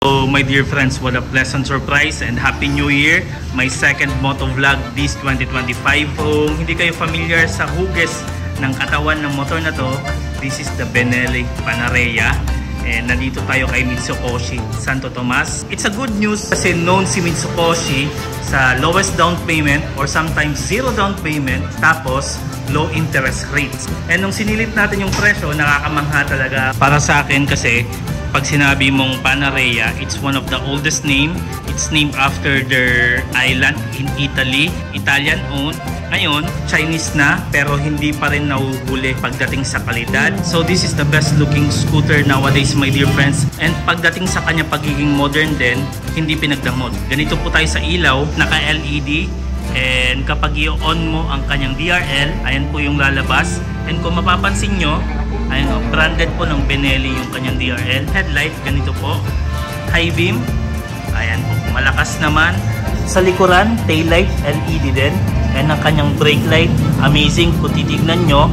So my dear friends, what a pleasant surprise and Happy New Year! My second motovlog this 2025. Kung hindi kayo familiar sa hugis ng katawan ng motor na to, this is the Benelli Panarea. And nandito tayo kay Mitsukoshi Santo Tomas. It's a good news kasi known si Mitsukoshi sa lowest down payment or sometimes zero down payment tapos low interest rates. And nung sinilip natin yung presyo, nakakamangha talaga para sa akin kasi pag sinabi mong Panarea, it's one of the oldest name. It's named after their island in Italy, Italian owned. Ngayon, Chinese na pero hindi pa rin nahuhuli pagdating sa kalidad. So this is the best looking scooter nowadays my dear friends. And pagdating sa kanya pagiging modern din, hindi pinagdamot. Ganito po tayo sa ilaw, naka LED. And kapag i-on mo ang kanyang DRL, ayan po yung lalabas. And kung mapapansin nyo, ayan o, branded po ng Benelli yung kanyang DRL. Headlight, ganito po. High beam, ayan po, malakas naman. Sa likuran, taillight, LED din. And ang kanyang brake light, amazing kung titignan nyo.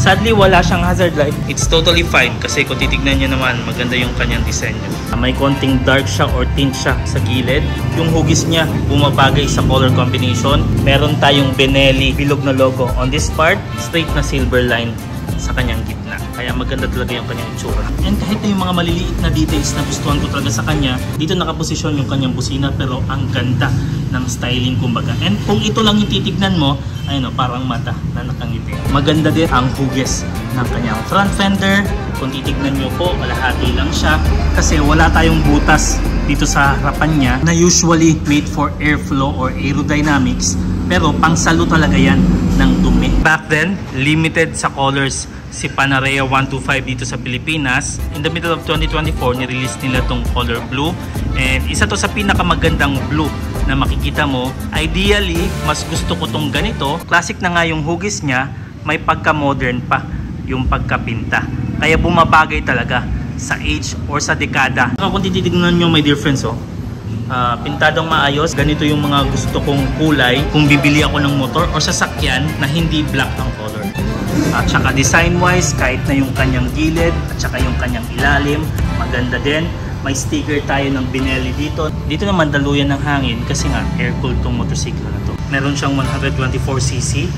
Sadly, wala siyang hazard light. It's totally fine kasi kung titignan nyo naman, maganda yung kanyang disenyo. May konting dark siya or tint siya sa gilid. Yung hugis niya, bumabagay sa color combination. Meron tayong Benelli bilog na logo on this part. Straight na silver line sa kanyang gitna. Kaya maganda talaga yung kanyang itsura. And kahit na yung mga maliliit na details na gustuhan ko talaga sa kanya, dito nakaposisyon yung kanyang busina pero ang ganda ng styling kumbaga. And kung ito lang yung titignan mo, ayun o, parang mata na nakangiti. Maganda din ang hugis ng kanyang front fender. Kung titignan nyo po, malahati lang siya kasi wala tayong butas dito sa harapan niya na usually made for airflow or aerodynamics. Pero pangsalo talaga yan ng dumi. Back then, limited sa colors si Panarea 125 dito sa Pilipinas. In the middle of 2024, nirelease nila tong color blue. And isa to sa pinakamagandang blue na makikita mo. Ideally, mas gusto ko tong ganito. Classic na nga yung hugis niya, may pagka-modern pa yung pagkapinta. Kaya bumabagay talaga sa age or sa dekada. Kung titignan nyo my dear friends, pintadong maayos. Ganito yung mga gusto kong kulay kung bibili ako ng motor or sasakyan na hindi black ang color. At saka design wise, kahit na yung kanyang gilid at saka yung kanyang ilalim, maganda din. May sticker tayo ng Benelli dito. Dito naman daluyan ng hangin kasi nga air-cooled tong motorsiklo na to. Meron siyang 124cc,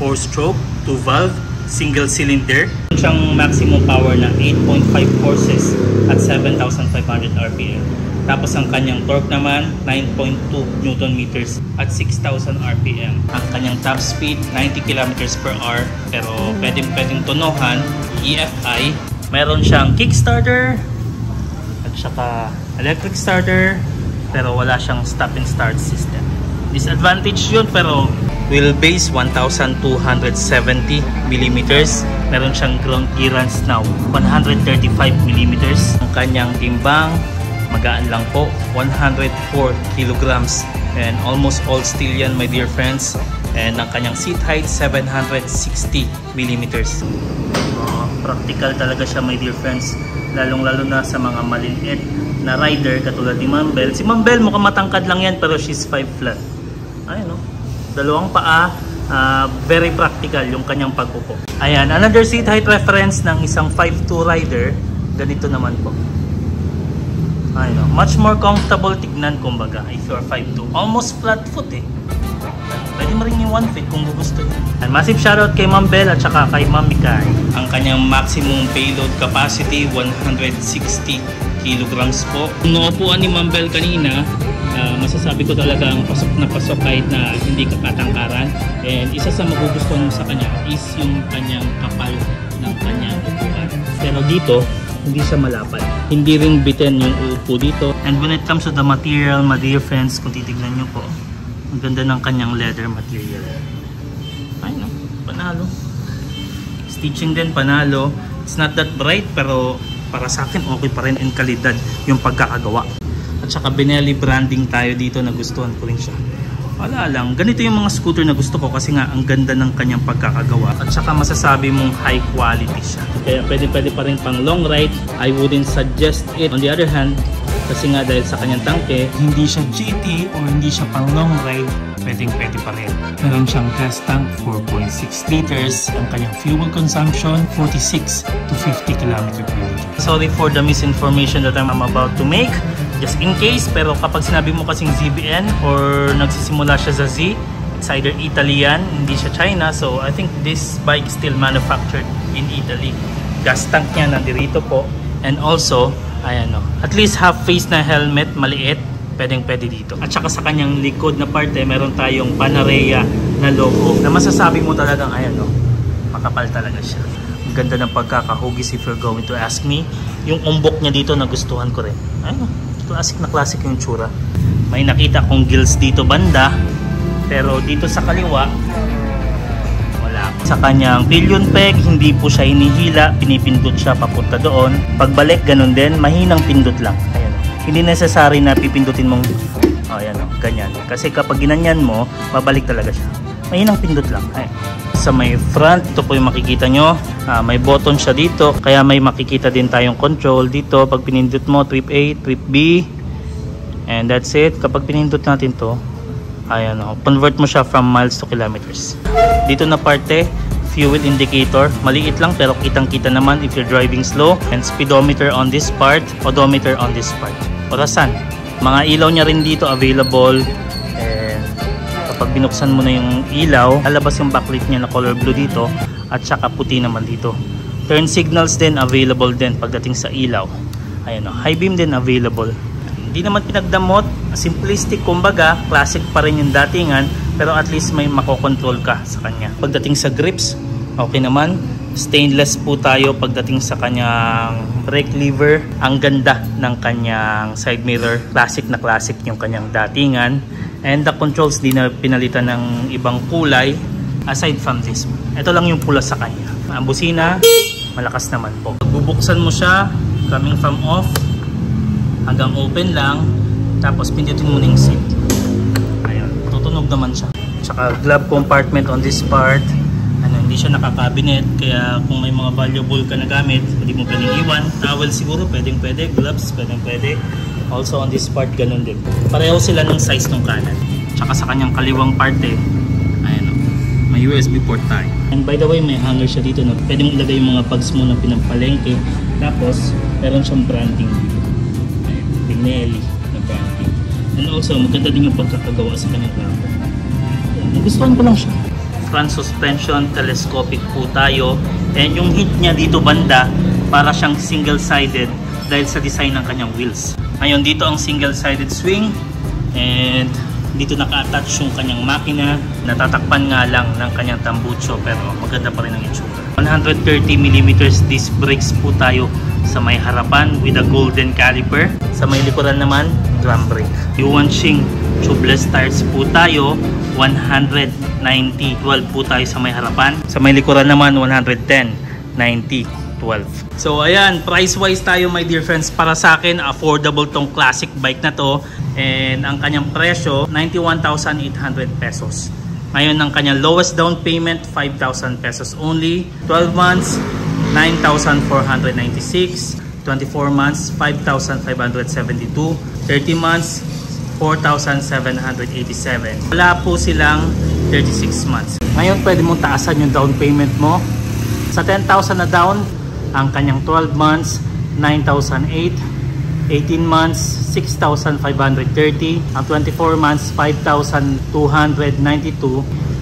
4-stroke, 2-valve, single cylinder. Meron siyang maximum power na 8.5 horses at 7,500 RPM. Tapos ang kanyang torque naman 9.2 Newton meters at 6,000 RPM. Ang kanyang top speed 90 kilometers per hour pero pwedeng tunuhan, EFI. Meron siyang kickstarter at saka electric starter pero wala siyang stop and start system. Disadvantage yun pero wheelbase 1,270 mm. Meron siyang ground clearance now 135 mm. Ang kanyang timbang magaan lang po, 104 kilograms and almost all steel yan my dear friends. And ang kanyang seat height 760 mm. Practical talaga siya my dear friends, lalong lalo na sa mga maliliit na rider katulad ni Ma'am Bel. Si Ma'am Bel mukhang matangkad lang yan pero she's 5 flat. Ayun o, dalawang paa, very practical yung kanyang pagpupo. Ayan, another seat height reference ng isang 5'2 rider, ganito naman po. Ayun, much more comfortable tignan kumbaga if you are 5'2. Almost flat foot eh. Pwede mo rin yung 1 feet kung gusto nyo. And massive shoutout kay Ma'am Bel at saka kay Ma'am Mikay. Ang kanyang maximum payload capacity 160 kilograms po. Kung naupuan ni Ma'am Bel kanina, masasabi ko talagang pasok na pasok kahit na hindi ka katangkaran. And isa sa magugustuhan mo sa kanya is yung kanyang kapal ng kanyang upuan. Pero dito, hindi siya malapad. Hindi rin bitin yung upo dito. And when it comes to the material, my dear friends, kung titignan nyo po, ang ganda ng kanyang leather material. Ay no, panalo. Stitching din, panalo. It's not that bright, pero para sa akin, okay pa rin in kalidad yung pagkakagawa. At saka Benelli branding tayo dito, nagustuhan ko rin siya. Wala lang, ganito yung mga scooter na gusto ko kasi nga ang ganda ng kanyang pagkakagawa at saka masasabi mong high quality siya. Kaya pwede pa rin pang long ride. I wouldn't suggest it. On the other hand, kasi nga dahil sa kanyang tangke, hindi siya GT o hindi siya pang long ride, pwede pa rin. Meron siyang gas tank 4.6 liters. Ang kanyang fuel consumption 46 to 50 km per liter. Sorry for the misinformation that I'm about to make. just in case. Pero kapag sinabi mo kasing ZBN or nagsisimula siya sa Z, it's either Italian, hindi siya China. So I think this bike is still manufactured in Italy. Gas tank niya nandirito po. And also, ayan o, at least half face na helmet, maliit, pwede dito. At saka sa kanyang likod na parte, meron tayong Panarea na logo na masasabi mo talagang, ayan o, makapal talaga siya. Ang ganda ng pagkakahugis if you're going to ask me. Yung umbok niya dito nagustuhan ko rin. Ayan o, classic na classic yung tsura. May nakita kong gills dito banda, pero dito sa kaliwa, wala. Sa kanyang pillion peg, hindi po siya hinihila, pinipindot siya papunta doon. Pagbalik, ganun din, mahinang pindot lang. Ayan. Hindi necessary na pipindutin mong, oh, ayan, oh, ganyan. Kasi kapag ginanyan mo, babalik talaga siya. Mahinang pindot lang. Ayan. Sa may front, ito po yung makikita nyo. May button siya dito, kaya may makikita din tayong control dito. Pag pinindot mo, trip A, trip B, and that's it. Kapag pinindot natin to, ayan o, convert mo siya from miles to kilometers. Dito na parte, fuel indicator. Maliit lang pero kitang-kita naman if you're driving slow. And speedometer on this part, odometer on this part. Orasan. Mga ilaw niya rin dito available. And kapag binuksan mo na yung ilaw, lalabas yung backlight niya na color blue dito. At saka puti naman dito. Turn signals din available din pagdating sa ilaw. Ayan o, high beam din available. Hindi naman pinagdamot, simplistic kumbaga, classic pa rin yung datingan, pero at least may makokontrol ka sa kanya. Pagdating sa grips, okay naman. Stainless po tayo pagdating sa kanyang brake lever. Ang ganda ng kanyang side mirror. Classic na classic yung kanyang datingan. And the controls di na pinalitan ng ibang kulay aside from this. Ito lang yung pula sa kanya. Ang busina, malakas naman po. Bubuksan mo siya, coming from off, hanggang open lang, tapos pindutin mo na yung seat. Ayun, tutunog naman siya. Tsaka glove compartment on this part. Hindi siya naka-cabinet, kaya kung may mga valuable ka na gamit, hindi mo pwedeng iwan. Towel siguro, pwede, gloves, pwede. Also on this part, ganun din. Pareho sila ng size ng kanan. Tsaka sa kanyang kaliwang parte, ayun, may USB port tayo. And by the way, may hanger siya dito, no? Pwedeng ilagay yung mga bags mo na pinampalengke. Tapos, meron siyang branding dito. Pinelli na branding. And also, maganda din yung pagkakagawa sa kanyang grabo. Nagustuhan ko lang siya. Front suspension, telescopic po tayo. And yung hit niya dito banda, para siyang single-sided dahil sa design ng kanyang wheels. Ngayon, dito ang single-sided swing. And dito naka-attach yung kanyang makina. Natatakpan nga lang ng kanyang tambucho, pero maganda pa rin ang itsura. 130mm disc brakes po tayo sa may harapan with a golden caliper. Sa may likuran naman, drum brake. Yuanqing tubeless tires po tayo, 190, 12 po tayo sa may harapan. Sa may likuran naman, 110, 90, 12. So ayan, price wise tayo my dear friends, para sa akin affordable tong classic bike na to. And ang kanyang presyo, 91,800 pesos. Ngayon, ang kanyang lowest down payment, 5,000 pesos only. 12 months, 9,496. 24 months, 5,572. 30 months, 4,787. Wala po silang 36 months. Ngayon, pwede mong taasan yung down payment mo. Sa 10,000 na down, ang kanyang 12 months, 9,008. 18 months, 6,530. Ang 24 months, 5,292.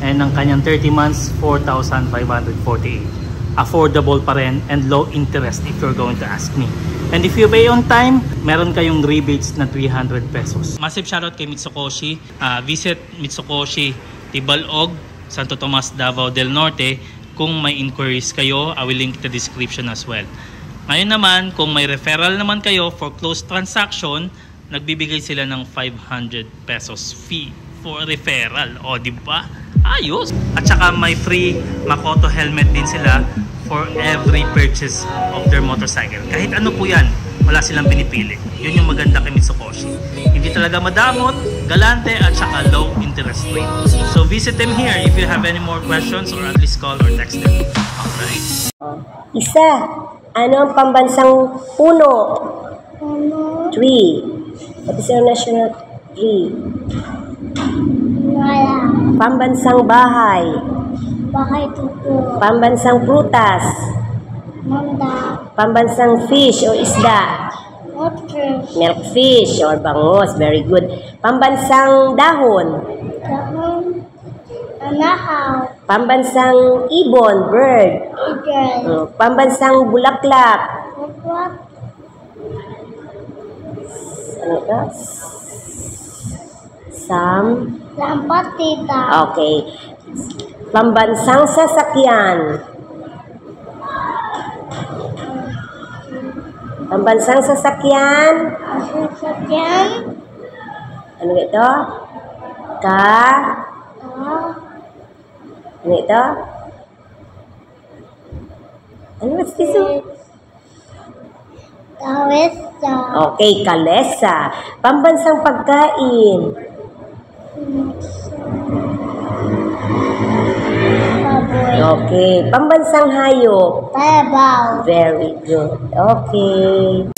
And ang kanyang 30 months, 4,548. Affordable pa rin and low interest if you're going to ask me. And if you pay on time, meron kayong rebates na 300 pesos. Massive shoutout kay Mitsukoshi. Visit Mitsukoshi Tibalog, Santo Tomas, Davao del Norte. Kung may inquiries kayo, I will link the description as well. Ngayon naman, kung may referral naman kayo for closed transaction, nagbibigay sila ng 500 pesos fee for referral. O, di ba? Ayos! At saka may free Makoto helmet din sila for every purchase of their motorcycle. Kahit ano po yan, wala silang pinipili. Yun yung maganda kay Mitsukoshi. Hindi talaga madamot, galante, at saka low interest rate. So visit them here if you have any more questions, or at least call or text them. Alright. Isa. Ano ang pambansang puno? Tree. What is your national tree? Wala. Pambansang bahay. Bahay tuto. Pambansang prutas. Manda. Pambansang fish o isda. What fish? Milkfish or bangus. Very good. Pambansang dahon. Dahon. Anahaw. Pambansang ibon, bird. Eagle. Pambansang bulaklak. What? Ano ito? Lampatita. Okay. Pambansang sasakyan. Pambansang sasakyan. Sasakyan. Ano ito? Ano ito? Ano what's this one? Tawesa. Okay, kalesa. Pambansang pagkain. Baboy. Okay. Pambansang hayop. Tayabaw. Very good. Okay.